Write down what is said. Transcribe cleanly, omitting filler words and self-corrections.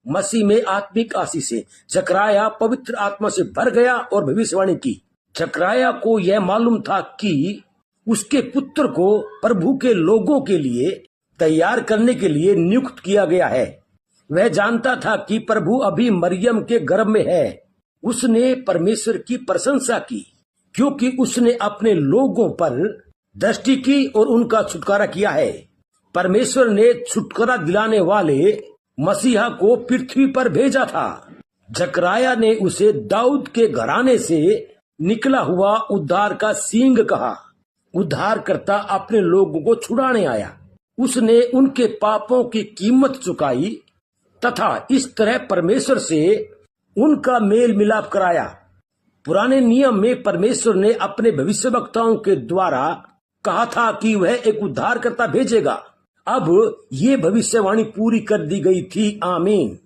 मसीह में आत्मिक आशीष से जकराया पवित्र आत्मा से भर गया और भविष्यवाणी की। जकराया को यह मालूम था कि उसके पुत्र को प्रभु के लोगों के लिए तैयार करने के लिए नियुक्त किया गया है। वह जानता था कि प्रभु अभी मरियम के गर्भ में है। उसने परमेश्वर की प्रशंसा की क्योंकि उसने अपने लोगों पर दृष्टि की और उनका छुटकारा किया है। परमेश्वर ने छुटकारा दिलाने वाले मसीहा को पृथ्वी पर भेजा था। जकराया ने उसे दाऊद के घराने से निकला हुआ उद्धार का सींग कहा। उद्धारकर्ता अपने लोगों को छुड़ाने आया। उसने उनके पापों की कीमत चुकाई तथा इस तरह परमेश्वर से उनका मेल मिलाप कराया। पुराने नियम में परमेश्वर ने अपने भविष्यवक्ताओं के द्वारा कहा था कि वह एक उद्धारकर्ता भेजेगा। अब ये भविष्यवाणी पूरी कर दी गई थी। आमीन।